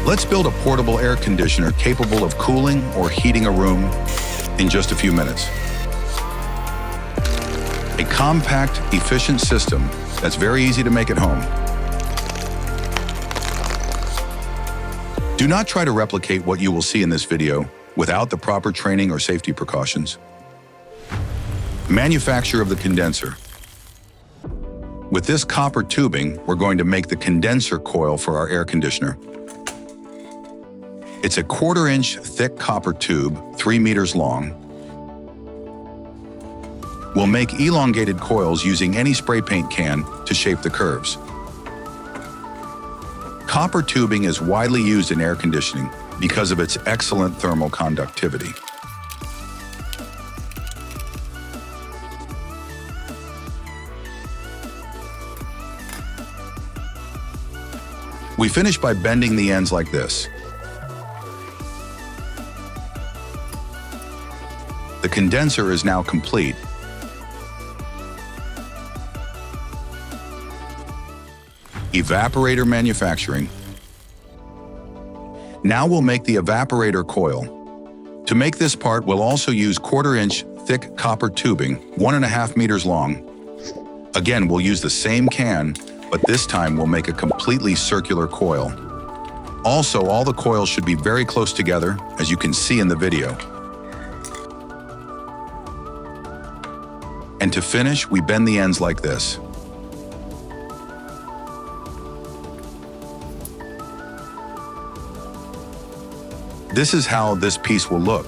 Let's build a portable air conditioner capable of cooling or heating a room in just a few minutes. A compact, efficient system that's very easy to make at home. Do not try to replicate what you will see in this video without the proper training or safety precautions. Manufacture of the condenser. With this copper tubing, we're going to make the condenser coil for our air conditioner. It's a 1/4 inch thick copper tube, 3 meters long. We'll make elongated coils using any spray paint can to shape the curves. Copper tubing is widely used in air conditioning because of its excellent thermal conductivity. We finish by bending the ends like this. The condenser is now complete. Evaporator manufacturing. Now we'll make the evaporator coil. To make this part, we'll also use 1/4 inch thick copper tubing, 1.5 meters long. Again, we'll use the same can, but this time we'll make a completely circular coil. Also, all the coils should be very close together, as you can see in the video. And to finish, we bend the ends like this. This is how this piece will look.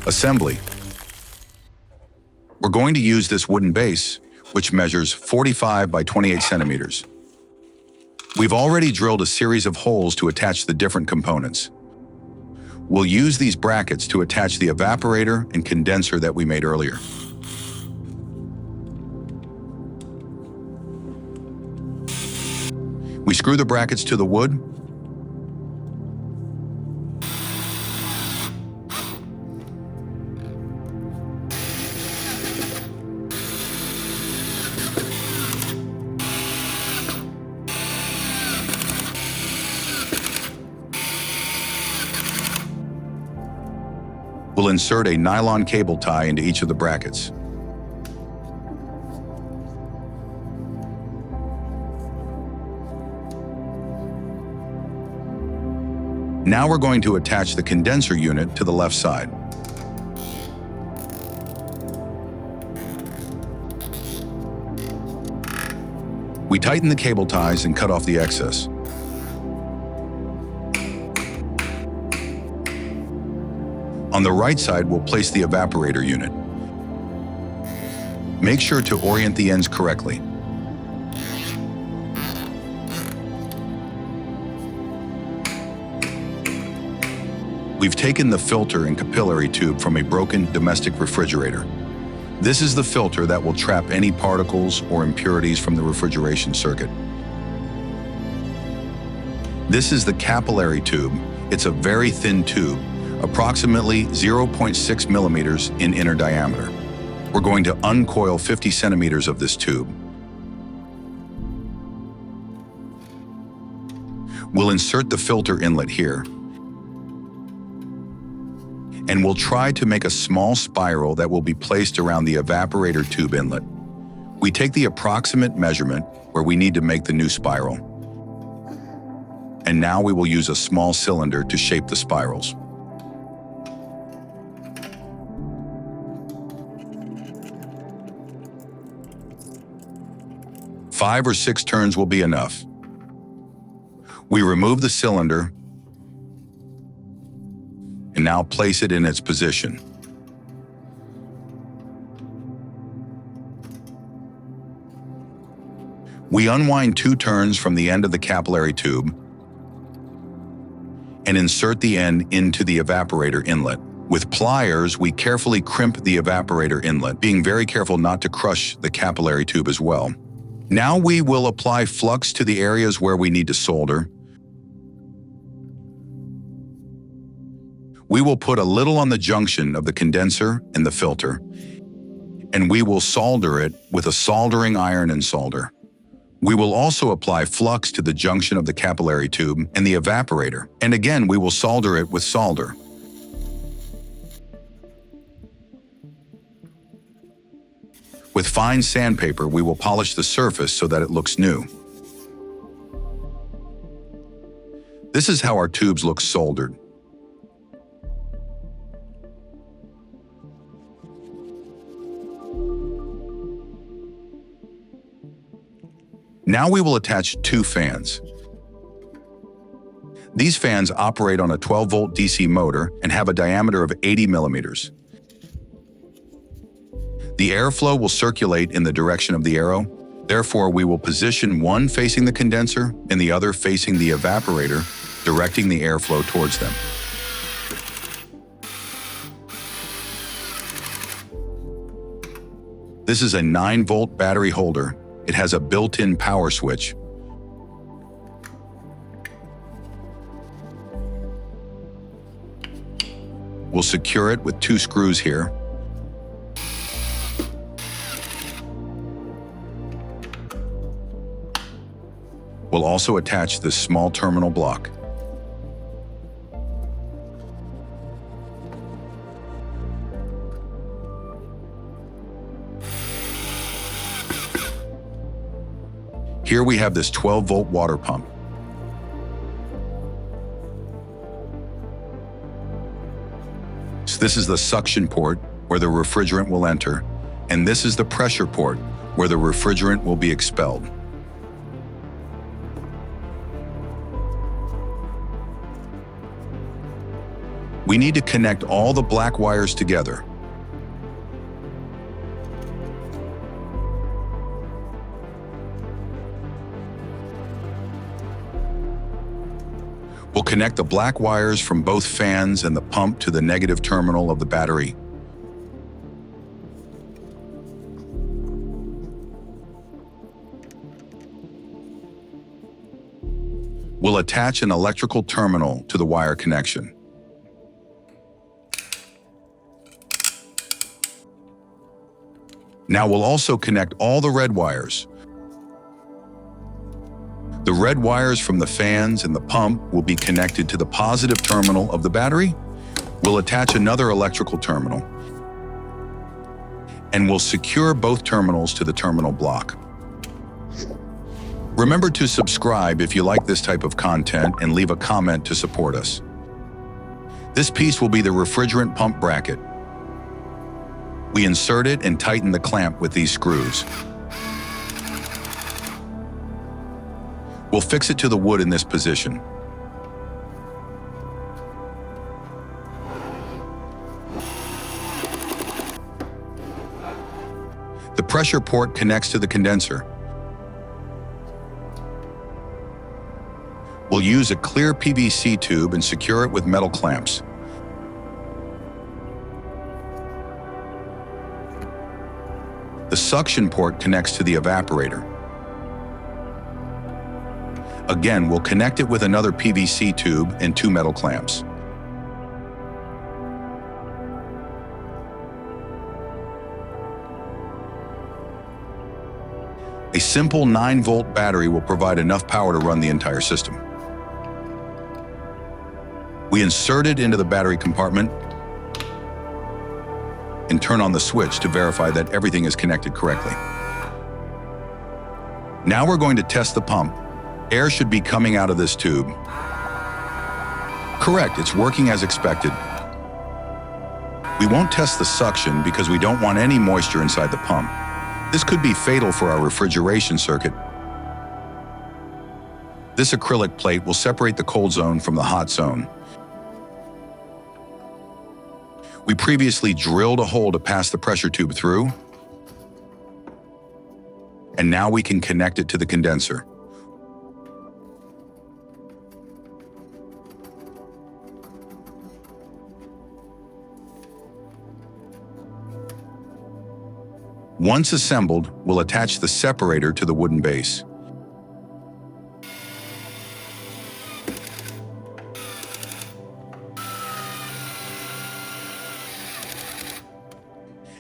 Assembly. We're going to use this wooden base, which measures 45 by 28 centimeters. We've already drilled a series of holes to attach the different components. We'll use these brackets to attach the evaporator and condenser that we made earlier. We screw the brackets to the wood. We'll insert a nylon cable tie into each of the brackets. Now we're going to attach the condenser unit to the left side. We tighten the cable ties and cut off the excess. On the right side, we'll place the evaporator unit. Make sure to orient the ends correctly. We've taken the filter and capillary tube from a broken domestic refrigerator. This is the filter that will trap any particles or impurities from the refrigeration circuit. This is the capillary tube. It's a very thin tube, approximately 0.6 millimeters in inner diameter. We're going to uncoil 50 centimeters of this tube. We'll insert the filter inlet here. And we'll try to make a small spiral that will be placed around the evaporator tube inlet. We take the approximate measurement where we need to make the new spiral. And now we will use a small cylinder to shape the spirals. Five or 6 turns will be enough. We remove the cylinder and now place it in its position. We unwind 2 turns from the end of the capillary tube and insert the end into the evaporator inlet. With pliers, we carefully crimp the evaporator inlet, being very careful not to crush the capillary tube as well. Now we will apply flux to the areas where we need to solder. We will put a little on the junction of the condenser and the filter, and we will solder it with a soldering iron and solder. We will also apply flux to the junction of the capillary tube and the evaporator, and again we will solder it with solder. With fine sandpaper, we will polish the surface so that it looks new. This is how our tubes look soldered. Now we will attach two fans. These fans operate on a 12-volt DC motor and have a diameter of 80 millimeters. The airflow will circulate in the direction of the arrow. Therefore, we will position one facing the condenser and the other facing the evaporator, directing the airflow towards them. This is a 9-volt battery holder. It has a built-in power switch. We'll secure it with 2 screws here. We'll also attach this small terminal block. Here we have this 12-volt water pump. So this is the suction port where the refrigerant will enter, and this is the pressure port where the refrigerant will be expelled. We need to connect all the black wires together. We'll connect the black wires from both fans and the pump to the negative terminal of the battery. We'll attach an electrical terminal to the wire connection. Now we'll also connect all the red wires. The red wires from the fans and the pump will be connected to the positive terminal of the battery. We'll attach another electrical terminal, and we'll secure both terminals to the terminal block. Remember to subscribe if you like this type of content and leave a comment to support us. This piece will be the refrigerant pump bracket. We insert it and tighten the clamp with these screws. We'll fix it to the wood in this position. The pressure port connects to the condenser. We'll use a clear PVC tube and secure it with metal clamps. The suction port connects to the evaporator. Again, we'll connect it with another PVC tube and 2 metal clamps. A simple 9-volt battery will provide enough power to run the entire system. We insert it into the battery compartment and turn on the switch to verify that everything is connected correctly. Now we're going to test the pump. Air should be coming out of this tube. Correct, it's working as expected. We won't test the suction because we don't want any moisture inside the pump. This could be fatal for our refrigeration circuit. This acrylic plate will separate the cold zone from the hot zone. We previously drilled a hole to pass the pressure tube through, and now we can connect it to the condenser. Once assembled, we'll attach the separator to the wooden base.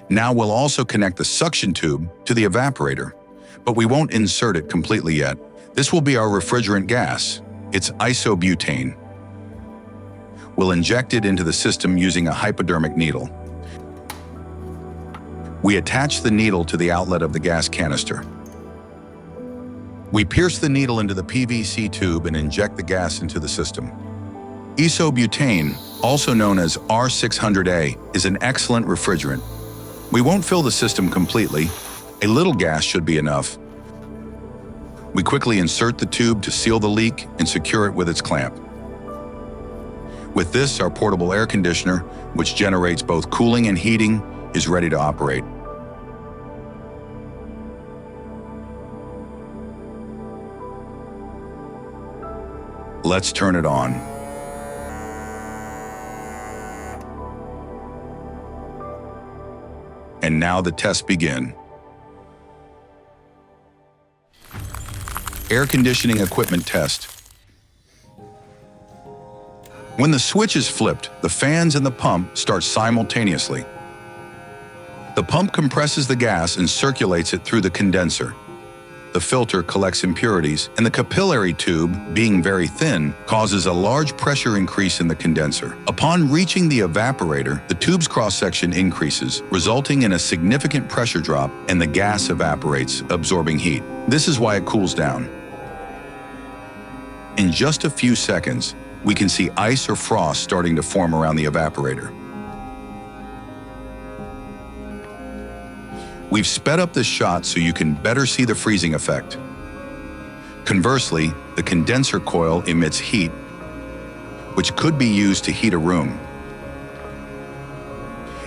Now we'll also connect the suction tube to the evaporator. But we won't insert it completely yet. This will be our refrigerant gas. It's isobutane. We'll inject it into the system using a hypodermic needle. We attach the needle to the outlet of the gas canister. We pierce the needle into the PVC tube and inject the gas into the system. Isobutane, also known as R600A, is an excellent refrigerant. We won't fill the system completely. A little gas should be enough. We quickly insert the tube to seal the leak and secure it with its clamp. With this, our portable air conditioner, which generates both cooling and heating, is ready to operate. Let's turn it on. And now the tests begin. Air conditioning equipment test. When the switch is flipped, the fans and the pump start simultaneously. The pump compresses the gas and circulates it through the condenser. The filter collects impurities, and the capillary tube, being very thin, causes a large pressure increase in the condenser. Upon reaching the evaporator, the tube's cross-section increases, resulting in a significant pressure drop, and the gas evaporates, absorbing heat. This is why it cools down. In just a few seconds, we can see ice or frost starting to form around the evaporator. We've sped up this shot so you can better see the freezing effect. Conversely, the condenser coil emits heat, which could be used to heat a room.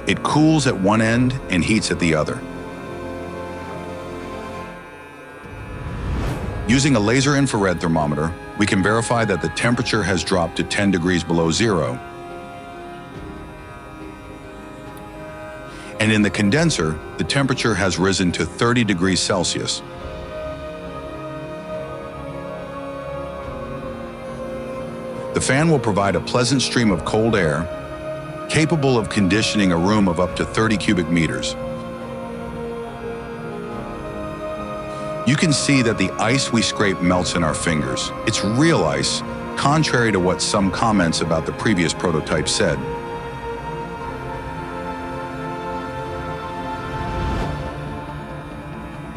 It cools at one end and heats at the other. Using a laser infrared thermometer, we can verify that the temperature has dropped to 10 degrees below zero. And in the condenser, the temperature has risen to 30 degrees Celsius. The fan will provide a pleasant stream of cold air, capable of conditioning a room of up to 30 cubic meters. You can see that the ice we scrape melts in our fingers. It's real ice, contrary to what some comments about the previous prototype said.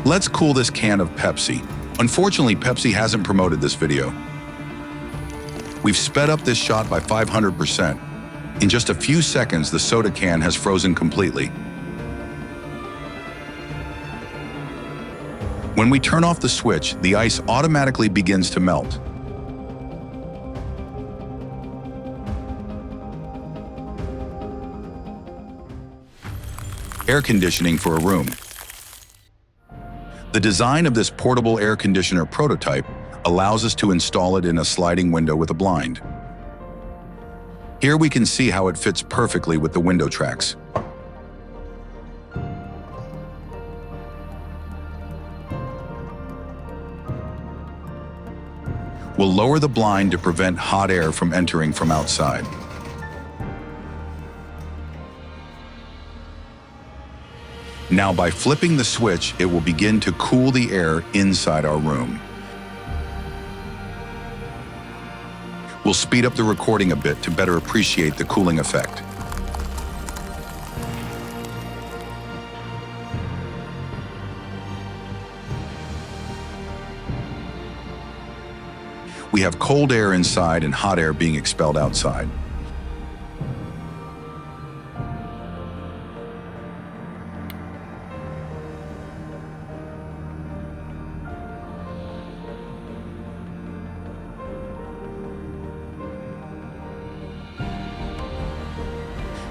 Let's cool this can of Pepsi. Unfortunately, Pepsi hasn't promoted this video. We've sped up this shot by 500%. In just a few seconds, the soda can has frozen completely. When we turn off the switch, the ice automatically begins to melt. Air conditioning for a room. The design of this portable air conditioner prototype allows us to install it in a sliding window with a blind. Here we can see how it fits perfectly with the window tracks. We'll lower the blind to prevent hot air from entering from outside. Now, by flipping the switch, it will begin to cool the air inside our room. We'll speed up the recording a bit to better appreciate the cooling effect. We have cold air inside and hot air being expelled outside.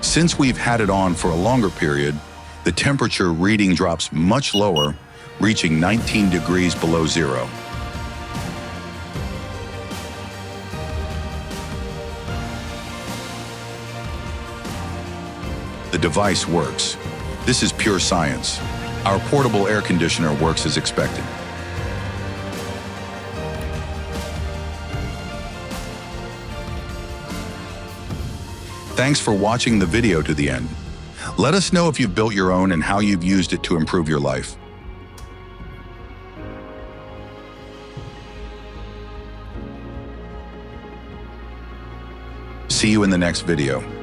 Since we've had it on for a longer period, the temperature reading drops much lower, reaching 19 degrees below zero. The device works. This is pure science. Our portable air conditioner works as expected. Thanks for watching the video to the end. Let us know if you've built your own and how you've used it to improve your life. See you in the next video.